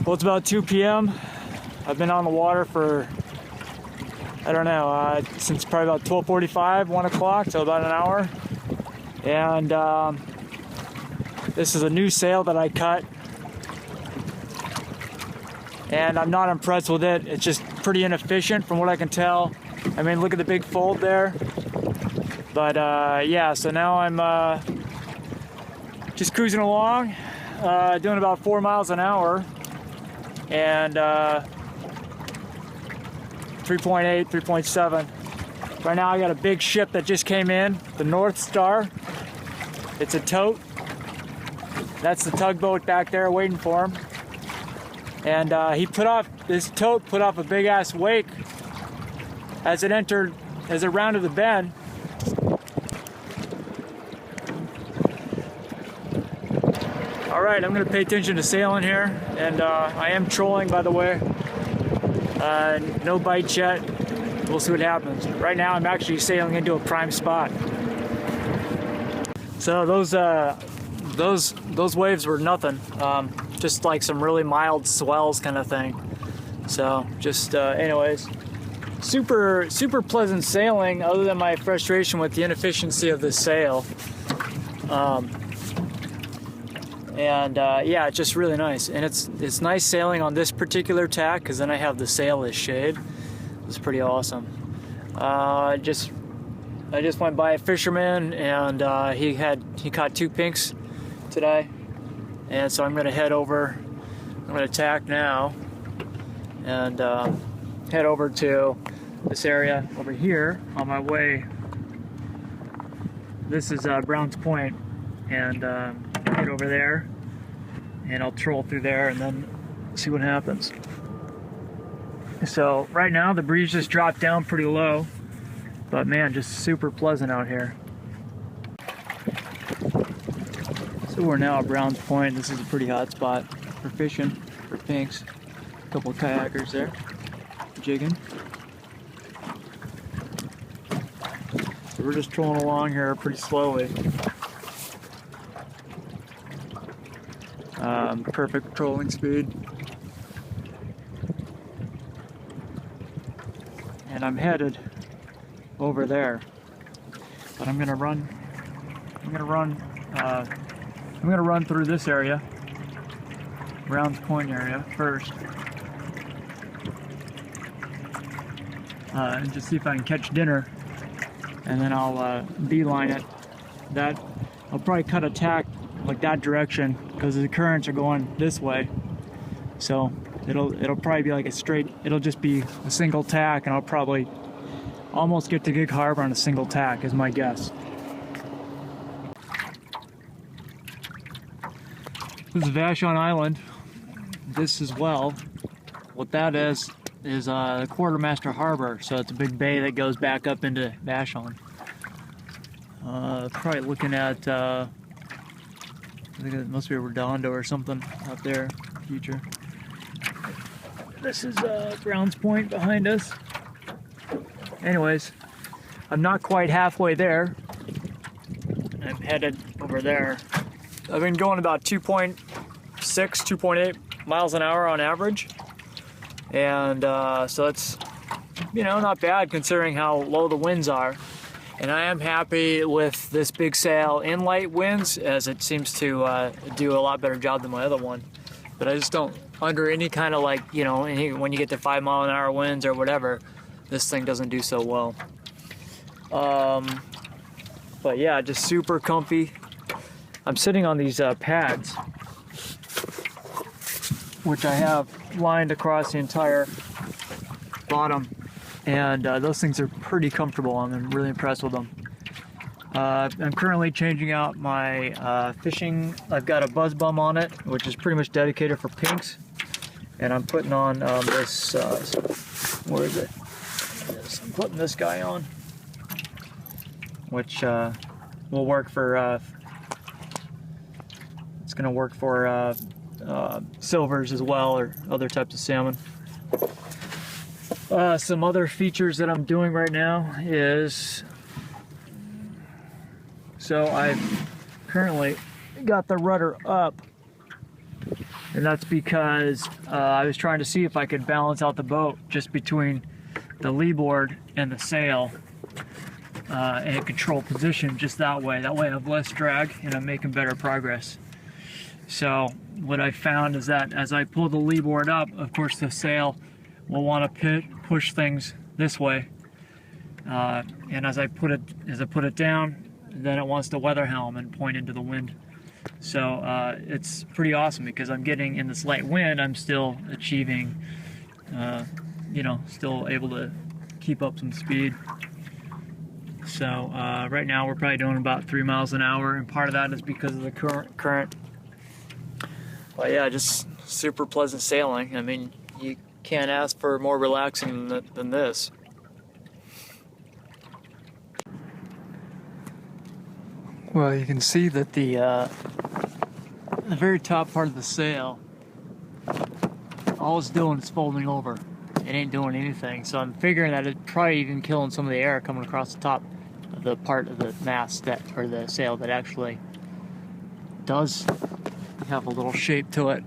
Well, it's about 2 p.m. I've been on the water for, I don't know, since probably about 12:45, 1 o'clock, so about an hour. And this is a new sail that I cut. And I'm not impressed with it. It's just pretty inefficient from what I can tell. I mean, look at the big fold there. But yeah, so now I'm just cruising along, doing about 4 miles an hour. And 3.8, 3.7. Right now I got a big ship that just came in, the North Star. It's a tote. That's the tugboat back there waiting for him. And this tote put off a big ass wake as it rounded the bend. All right, I'm gonna pay attention to sailing here, and I am trolling, by the way. No bites yet. We'll see what happens. Right now, I'm actually sailing into a prime spot. So those waves were nothing. Just like some really mild swells kind of thing. So just anyways, super pleasant sailing. Other than my frustration with the inefficiency of the sail. Yeah, it's just really nice, and it's nice sailing on this particular tack because then I have the sail as shade. It's pretty awesome. I just went by a fisherman, and he caught 2 pinks today, and so I'm gonna head over. I'm gonna tack now and head over to this area over here on my way. This is Browns Point, and get over there, and I'll troll through there and then see what happens. So right now the breeze just dropped down pretty low, but man, just super pleasant out here. So we're now at Browns Point. This is a pretty hot spot for fishing for pinks. A couple of kayakers there jigging. So we're just trolling along here pretty slowly. Perfect trolling speed. And I'm headed over there. But I'm gonna run through this area, Browns Point area first. And just see if I can catch dinner. And then I'll beeline it. I'll probably cut a tack like that direction because the currents are going this way, so it'll probably be like it'll just be a single tack, and I'll probably almost get to Gig Harbor on a single tack is my guess. This is Vashon Island. This as well, what that is the Quartermaster Harbor, so it's a big bay that goes back up into Vashon. Probably looking at I think it must be a Redondo or something out there in the future. This is Browns Point behind us. Anyways, I'm not quite halfway there. I'm headed over there. I've been going about 2.6, 2.8 miles an hour on average. And so it's, not bad considering how low the winds are. And I am happy with this big sail in light winds, as it seems to do a lot better job than my other one. But I just don't, under any kind of when you get to 5 mile an hour winds or whatever, this thing doesn't do so well. But yeah, just super comfy. I'm sitting on these pads, which I have lined across the entire bottom. And those things are pretty comfortable. I'm really impressed with them. I'm currently changing out my fishing. I've got a buzz bum on it, which is pretty much dedicated for pinks. And I'm putting on this, where is it? I'm putting this guy on, which will work for, it's going to work for silvers as well, or other types of salmon. Some other features that I'm doing right now is, so I've currently got the rudder up, And that's because I was trying to see if I could balance out the boat just between the lee board and the sail and control position just that way. That way I have less drag and I'm making better progress. So what I found is that as I pull the lee board up, of course the sail will want to push things this way. And as I put it down, then it wants to weather helm and point into the wind. So it's pretty awesome because I'm getting in this light wind, I'm still achieving, you know, still able to keep up some speed. So right now we're probably doing about 3 miles an hour, and part of that is because of the current. But yeah, just super pleasant sailing. I mean, you can't ask for more relaxing than this. Well, you can see that the very top part of the sail, all it's doing is folding over. It ain't doing anything. So I'm figuring that it's probably even killing some of the air coming across the top of the part of the mast that, or the sail that actually does have a little shape to it.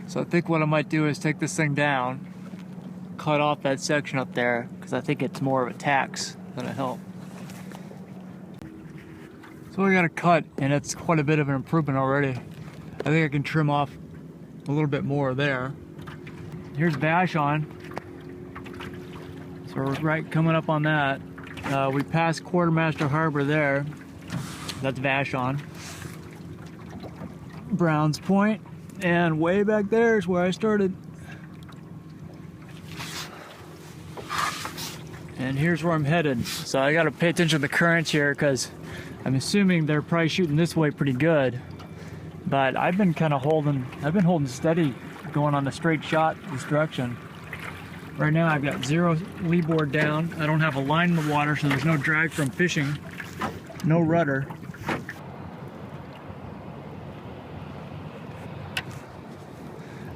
So I think what I might do is take this thing down, cut off that section up there, because I think it's more of a tax than a help. So I got a cut, and it's quite a bit of an improvement already. I think I can trim off a little bit more there. Here's Vashon. So we're right coming up on that. We passed Quartermaster Harbor there. That's Vashon. Browns Point, and way back there is where I started. And here's where I'm headed. So I gotta pay attention to the currents here because I'm assuming they're probably shooting this way pretty good. But I've been holding steady going on a straight shot this direction. Right now I've got 0 lee board down. I don't have a line in the water, so there's no drag from fishing, no rudder.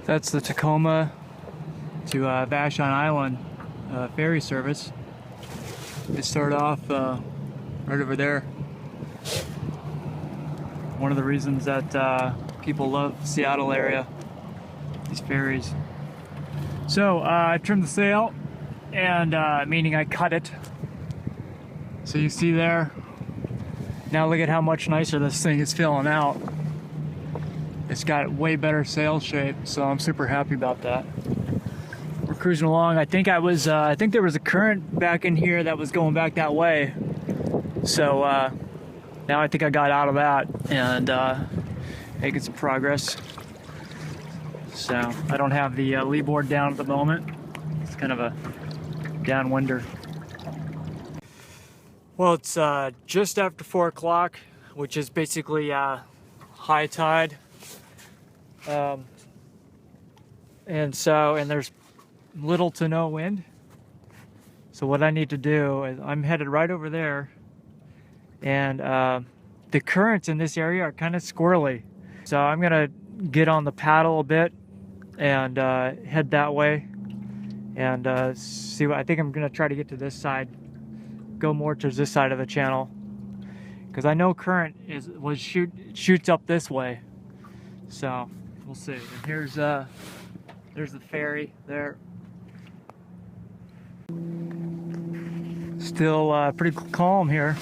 That's the Tacoma to Vashon Island ferry service. They start off right over there. One of the reasons that people love the Seattle area, these ferries. So I trimmed the sail, and meaning I cut it. So you see there. Now look at how much nicer this thing is filling out. It's got way better sail shape, so I'm super happy about that. We're cruising along. I think there was a current back in here that was going back that way. So now I think I got out of that and making some progress. So I don't have the lee board down at the moment. It's kind of a downwinder. Well, it's just after 4 o'clock, which is basically high tide. And there's little to no wind. So what I need to do is I'm headed right over there, and the currents in this area are kind of squirrely. So I'm gonna get on the paddle a bit and head that way and see what I think. I'm gonna try to get to this side, go more towards this side of the channel, because I know current shoots up this way. So we'll see. And there's the ferry there. Still pretty calm here,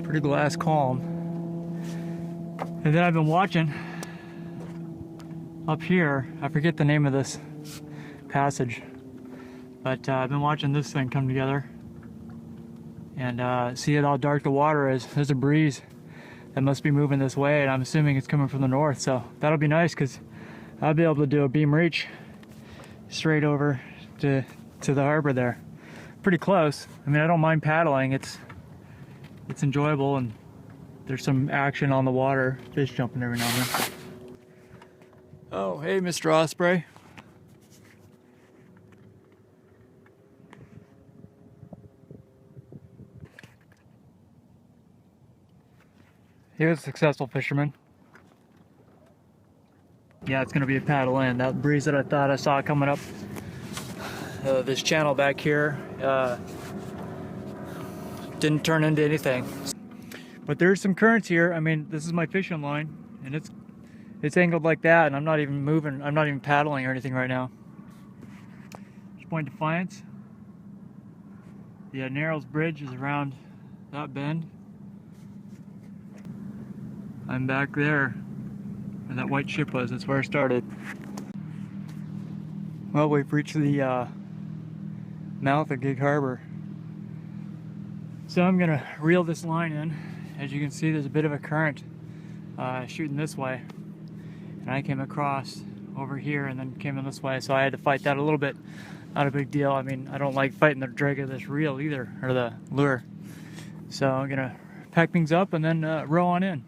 pretty glass calm. And then I've been watching up here. I forget the name of this passage, but I've been watching this thing come together and see how dark the water is. There's a breeze that must be moving this way, and I'm assuming it's coming from the north, so that'll be nice because I'll be able to do a beam reach straight over to the harbor there. Pretty close. I mean, I don't mind paddling. It's enjoyable, and there's some action on the water, fish jumping every now and then. Oh, hey, Mr. Osprey. He was a successful fisherman. Yeah, it's gonna be a paddle in. That breeze that I thought I saw coming up this channel back here didn't turn into anything. But there's some currents here. I mean, this is my fishing line, and it's angled like that, and I'm not even moving. I'm not even paddling or anything right now. Point Defiance. The Narrows Bridge is around that bend. I'm back there where that white ship was. That's where I started. Well, we've reached the mouth of Gig Harbor. So I'm gonna reel this line in. As you can see, there's a bit of a current shooting this way. And I came across over here and then came in this way, so I had to fight that a little bit. Not a big deal. I mean, I don't like fighting the drag of this reel either, or the lure. So I'm gonna pack things up and then row on in.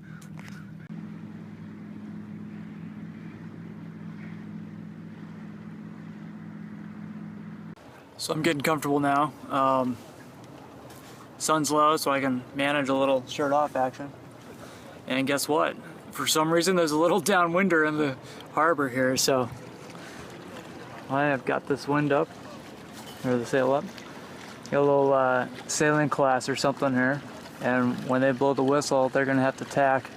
So I'm getting comfortable now. Sun's low, so I can manage a little shirt off action. And guess what? For some reason, there's a little downwinder in the harbor here, so I have got this wind up, or the sail up. Got a little sailing class or something here, and when they blow the whistle, they're gonna have to tack.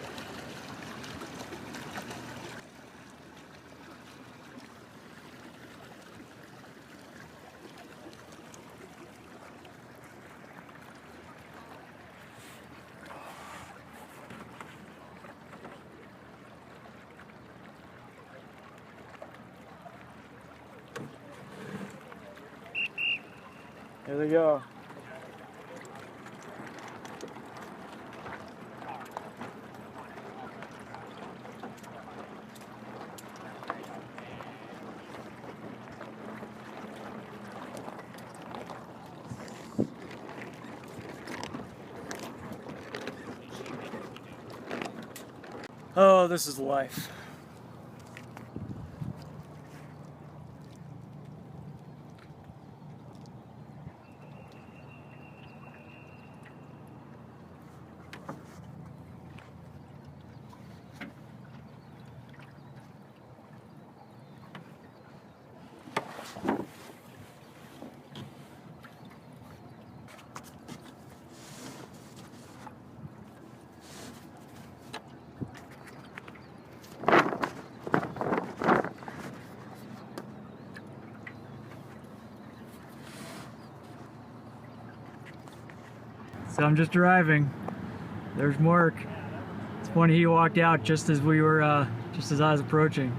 Here they go. Oh, this is life. So I'm just arriving. There's Mark. It's funny, he walked out just as we were, just as I was approaching.